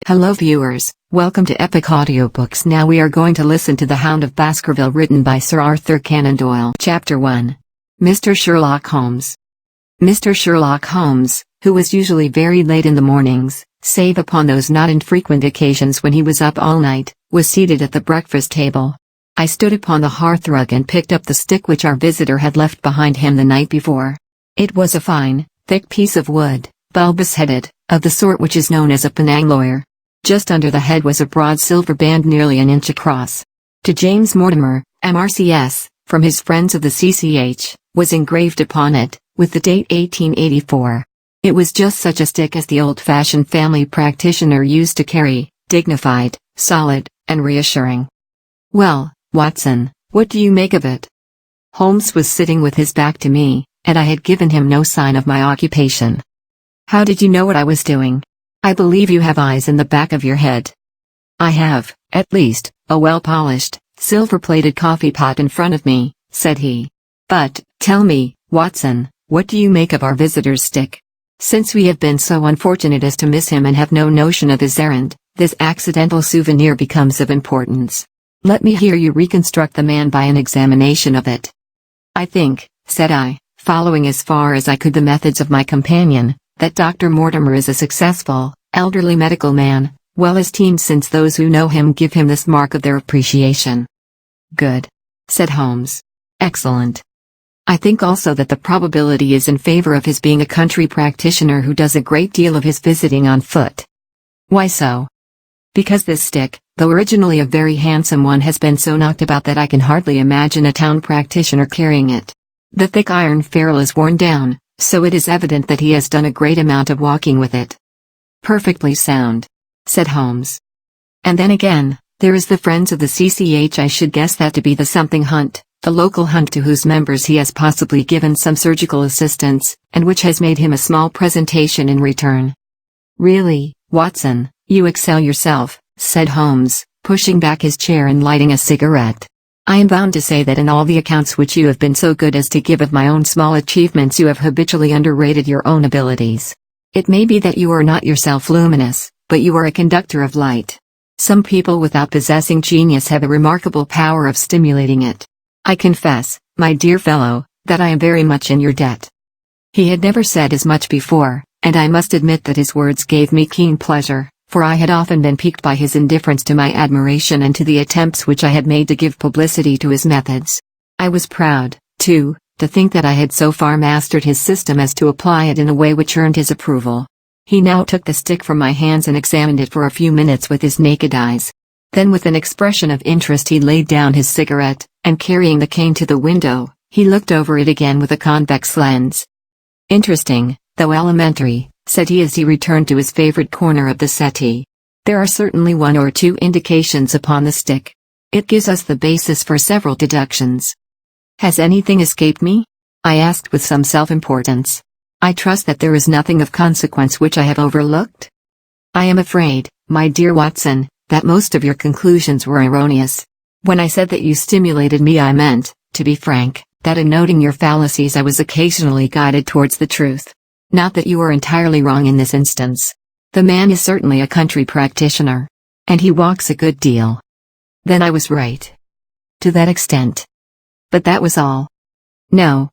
Hello viewers, welcome to Epic Audiobooks. Now we are going to listen to The Hound of Baskerville, written by Sir Arthur Canon Doyle. Chapter 1. Mr. Sherlock Holmes. Mr. Sherlock Holmes, who was usually very late in the mornings, save upon those not infrequent occasions when he was up all night, was seated at the breakfast table. I stood upon the hearthrug and picked up the stick which our visitor had left behind him the night before. It was a fine, thick piece of wood, bulbous-headed, of the sort which is known as a Penang lawyer. Just under the head was a broad silver band nearly an inch across. To James Mortimer, M.R.C.S., from his friends of the C.C.H., was engraved upon it, with the date 1884. It was just such a stick as the old-fashioned family practitioner used to carry, dignified, solid, and reassuring. "Well, Watson, what do you make of it?" Holmes was sitting with his back to me, and I had given him no sign of my occupation. "How did you know what I was doing? I believe you have eyes in the back of your head." "I have, at least, a well-polished, silver-plated coffee pot in front of me," said he. "But, tell me, Watson, what do you make of our visitor's stick? Since we have been so unfortunate as to miss him and have no notion of his errand, this accidental souvenir becomes of importance. Let me hear you reconstruct the man by an examination of it." "I think," said I, following as far as I could the methods of my companion, "that Dr. Mortimer is a successful, elderly medical man, well esteemed, since those who know him give him this mark of their appreciation." "Good," said Holmes. "Excellent. I think also that the probability is in favor of his being a country practitioner who does a great deal of his visiting on foot." "Why so?" "Because this stick, though originally a very handsome one, has been so knocked about that I can hardly imagine a town practitioner carrying it. The thick iron ferrule is worn down, so it is evident that he has done a great amount of walking with it." "Perfectly sound," said Holmes. "And then again, there is the friends of the C.C.H. I should guess that to be the something hunt, the local hunt to whose members he has possibly given some surgical assistance, and which has made him a small presentation in return." "Really, Watson, you excel yourself," said Holmes, pushing back his chair and lighting a cigarette. "I am bound to say that in all the accounts which you have been so good as to give of my own small achievements you have habitually underrated your own abilities. It may be that you are not yourself luminous, but you are a conductor of light. Some people without possessing genius have a remarkable power of stimulating it. I confess, my dear fellow, that I am very much in your debt." He had never said as much before, and I must admit that his words gave me keen pleasure, for I had often been piqued by his indifference to my admiration and to the attempts which I had made to give publicity to his methods. I was proud, too, to think that I had so far mastered his system as to apply it in a way which earned his approval. He now took the stick from my hands and examined it for a few minutes with his naked eyes. Then, with an expression of interest, he laid down his cigarette, and carrying the cane to the window, he looked over it again with a convex lens. "Interesting, though elementary," said he as he returned to his favorite corner of the settee. "There are certainly one or two indications upon the stick. It gives us the basis for several deductions." "Has anything escaped me?" I asked with some self-importance. "I trust that there is nothing of consequence which I have overlooked?" "I am afraid, my dear Watson, that most of your conclusions were erroneous. When I said that you stimulated me, I meant, to be frank, that in noting your fallacies I was occasionally guided towards the truth. Not that you are entirely wrong in this instance. The man is certainly a country practitioner. And he walks a good deal." "Then I was right." "To that extent." "But that was all." "No,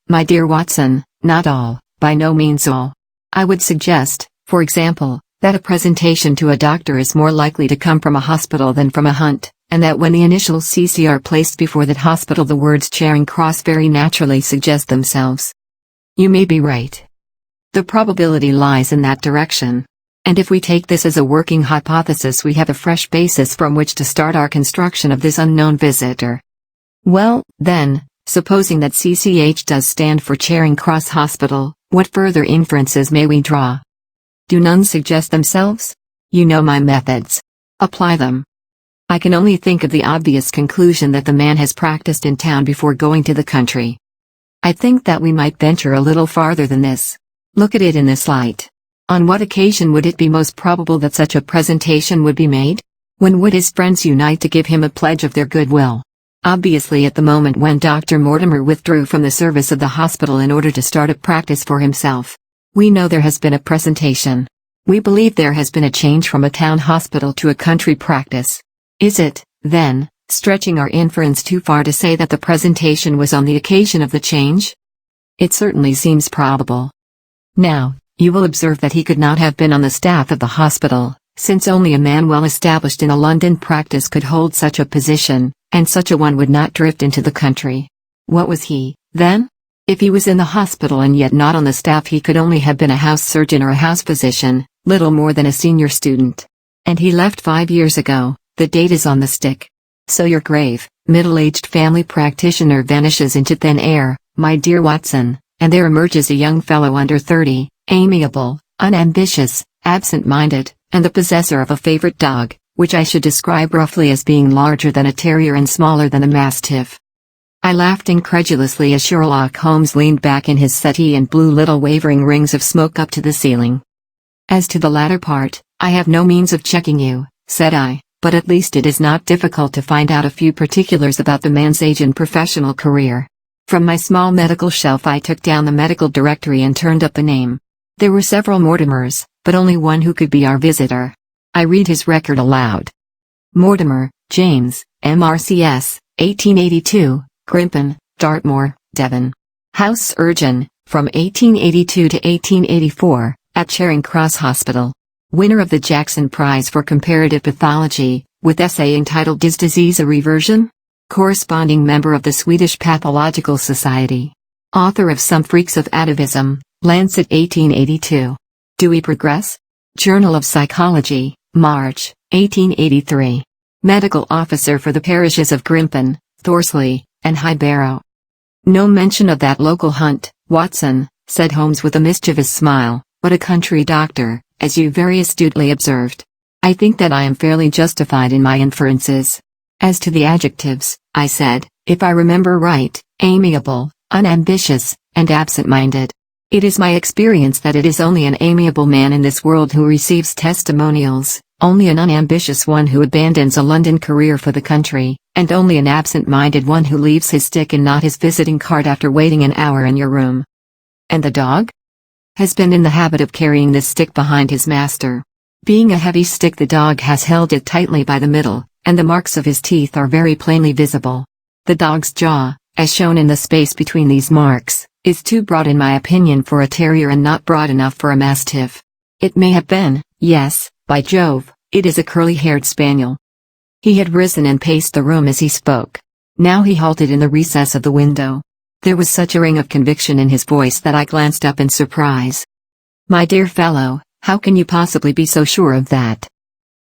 my dear Watson, not all, by no means all. I would suggest, for example, that a presentation to a doctor is more likely to come from a hospital than from a hunt, and that when the initials CC are placed before that hospital the words Charing Cross very naturally suggest themselves." "You may be right. The probability lies in that direction. And if we take this as a working hypothesis, we have a fresh basis from which to start our construction of this unknown visitor. Well, then, supposing that CCH does stand for Charing Cross Hospital, what further inferences may we draw? Do none suggest themselves? You know my methods. Apply them." "I can only think of the obvious conclusion that the man has practiced in town before going to the country." "I think that we might venture a little farther than this. Look at it in this light. On what occasion would it be most probable that such a presentation would be made? When would his friends unite to give him a pledge of their goodwill? Obviously at the moment when Dr. Mortimer withdrew from the service of the hospital in order to start a practice for himself. We know there has been a presentation. We believe there has been a change from a town hospital to a country practice. Is it, then, stretching our inference too far to say that the presentation was on the occasion of the change? It certainly seems probable. Now, you will observe that he could not have been on the staff of the hospital, since only a man well established in a London practice could hold such a position, and such a one would not drift into the country. What was he, then? If he was in the hospital and yet not on the staff, he could only have been a house surgeon or a house physician, little more than a senior student. And he left 5 years ago, the date is on the stick. So your grave, middle-aged family practitioner vanishes into thin air, my dear Watson, and there emerges a young fellow under 30, amiable, unambitious, absent-minded, and the possessor of a favorite dog, which I should describe roughly as being larger than a terrier and smaller than a mastiff. I laughed incredulously as Sherlock Holmes leaned back in his settee and blew little wavering rings of smoke up to the ceiling. As to the latter part, I have no means of checking you, said I, but at least it is not difficult to find out a few particulars about the man's age and professional career. From my small medical shelf I took down the medical directory and turned up a name. There were several Mortimers, but only one who could be our visitor. I read his record aloud. Mortimer, James, MRCS, 1882, Grimpen, Dartmoor, Devon. House surgeon, from 1882 to 1884, at Charing Cross Hospital. Winner of the Jackson Prize for Comparative Pathology, with essay entitled Is Disease a Reversion? Corresponding member of the Swedish Pathological Society. Author of Some Freaks of Atavism, Lancet 1882. Do we progress? Journal of Psychology, March, 1883. Medical officer for the parishes of Grimpen, Thorsley, and High Barrow. No mention of that local hunt, Watson, said Holmes with a mischievous smile, but a country doctor, as you very astutely observed. I think that I am fairly justified in my inferences. As to the adjectives, I said, if I remember right, amiable, unambitious, and absent-minded. It is my experience that it is only an amiable man in this world who receives testimonials, only an unambitious one who abandons a London career for the country, and only an absent-minded one who leaves his stick and not his visiting card after waiting an hour in your room. And the dog? Has been in the habit of carrying this stick behind his master. Being a heavy stick, the dog has held it tightly by the middle, and the marks of his teeth are very plainly visible. The dog's jaw, as shown in the space between these marks, is too broad in my opinion for a terrier and not broad enough for a mastiff. It may have been, yes, by Jove, it is a curly-haired spaniel. He had risen and paced the room as he spoke. Now he halted in the recess of the window. There was such a ring of conviction in his voice that I glanced up in surprise. My dear fellow, how can you possibly be so sure of that?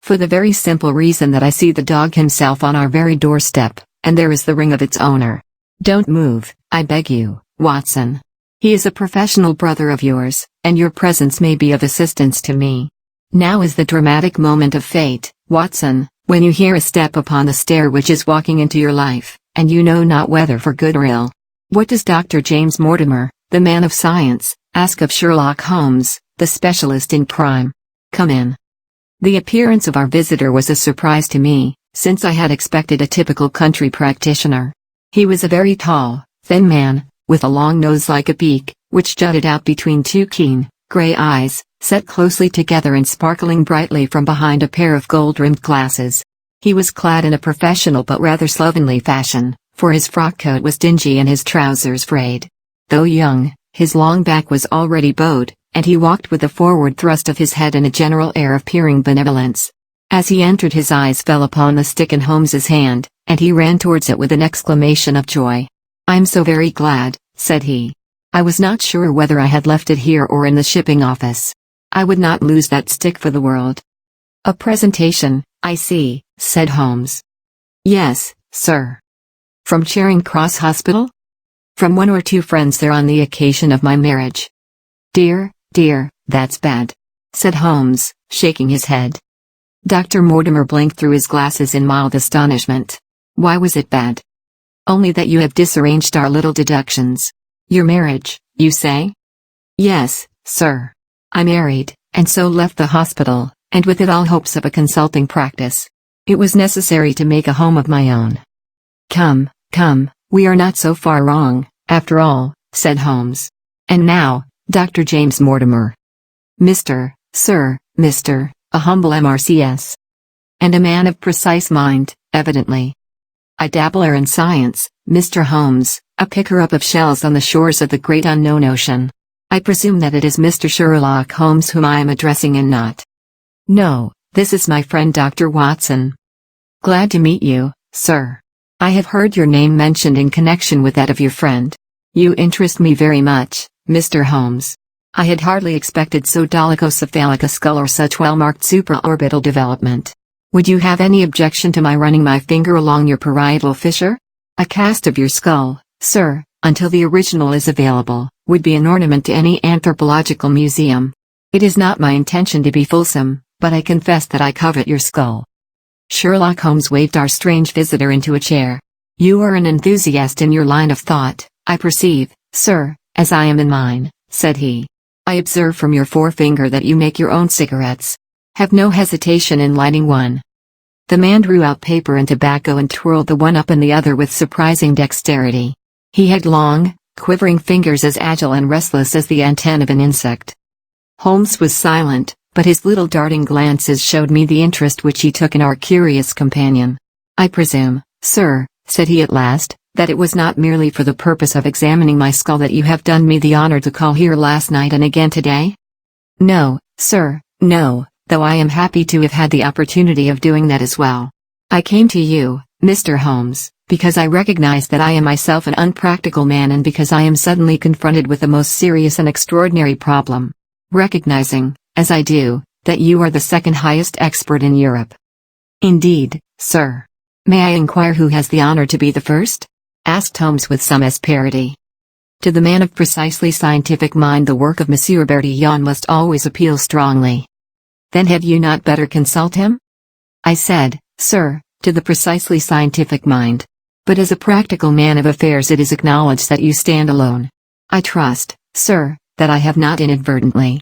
For the very simple reason that I see the dog himself on our very doorstep, and there is the ring of its owner. Don't move, I beg you, Watson. He is a professional brother of yours, and your presence may be of assistance to me. Now is the dramatic moment of fate, Watson, when you hear a step upon the stair which is walking into your life, and you know not whether for good or ill. What does Dr. James Mortimer, the man of science, ask of Sherlock Holmes, the specialist in crime? Come in. The appearance of our visitor was a surprise to me, since I had expected a typical country practitioner. He was a very tall, thin man, with a long nose like a beak, which jutted out between two keen, gray eyes, set closely together and sparkling brightly from behind a pair of gold-rimmed glasses. He was clad in a professional but rather slovenly fashion, for his frock coat was dingy and his trousers frayed. Though young, his long back was already bowed, and he walked with a forward thrust of his head and a general air of peering benevolence. As he entered, his eyes fell upon the stick in Holmes's hand, and he ran towards it with an exclamation of joy. "I'm so very glad," said he. "I was not sure whether I had left it here or in the shipping office. I would not lose that stick for the world." "A presentation, I see," said Holmes. "Yes, sir." "From Charing Cross Hospital?" "From one or two friends there on the occasion of my marriage." Dear, that's bad," said Holmes, shaking his head. Dr. Mortimer blinked through his glasses in mild astonishment. "Why was it bad?" "Only that you have disarranged our little deductions." "Your marriage, you say?" "Yes, sir. I married, and so left the hospital, and with it all hopes of a consulting practice. It was necessary to make a home of my own." Come, we are not so far wrong, after all," said Holmes. "And now, Dr. James Mortimer." "Mr. Sir, Mr., a humble MRCS. And a man of precise mind, evidently. A dabbler in science, Mr. Holmes, a picker-up of shells on the shores of the great unknown ocean. I presume that it is Mr. Sherlock Holmes whom I am addressing and not. No, this is my friend Dr. Watson. Glad to meet you, sir. I have heard your name mentioned in connection with that of your friend. You interest me very much, Mr. Holmes. I had hardly expected so dolichocephalic a skull or such well-marked supraorbital development. Would you have any objection to my running my finger along your parietal fissure? A cast of your skull, sir, until the original is available, would be an ornament to any anthropological museum. It is not my intention to be fulsome, but I confess that I covet your skull. Sherlock Holmes waved our strange visitor into a chair. You are an enthusiast in your line of thought, I perceive, sir, as I am in mine, said he. I observe from your forefinger that you make your own cigarettes. Have no hesitation in lighting one. The man drew out paper and tobacco and twirled the one up and the other with surprising dexterity. He had long, quivering fingers as agile and restless as the antennae of an insect. Holmes was silent, but his little darting glances showed me the interest which he took in our curious companion. I presume, sir, said he at last, that it was not merely for the purpose of examining my skull that you have done me the honor to call here last night and again today? No, sir, no, though I am happy to have had the opportunity of doing that as well. I came to you, Mr. Holmes, because I recognize that I am myself an unpractical man and because I am suddenly confronted with a most serious and extraordinary problem. Recognizing, as I do, that you are the second highest expert in Europe. Indeed, sir. May I inquire who has the honor to be the first? Asked Holmes with some asperity. To the man of precisely scientific mind the work of Monsieur Bertillon must always appeal strongly. Then had you not better consult him? I said, sir, to the precisely scientific mind. But as a practical man of affairs it is acknowledged that you stand alone. I trust, sir, that I have not inadvertently.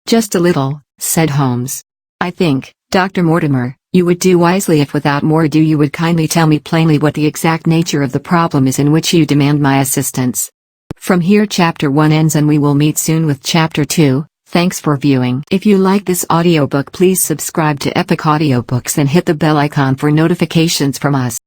Just a little, said Holmes. I think, Dr. Mortimer, you would do wisely if without more ado you would kindly tell me plainly what the exact nature of the problem is in which you demand my assistance. From here chapter 1 ends and we will meet soon with chapter 2. Thanks for viewing. If you like this audiobook please subscribe to Epic Audiobooks and hit the bell icon for notifications from us.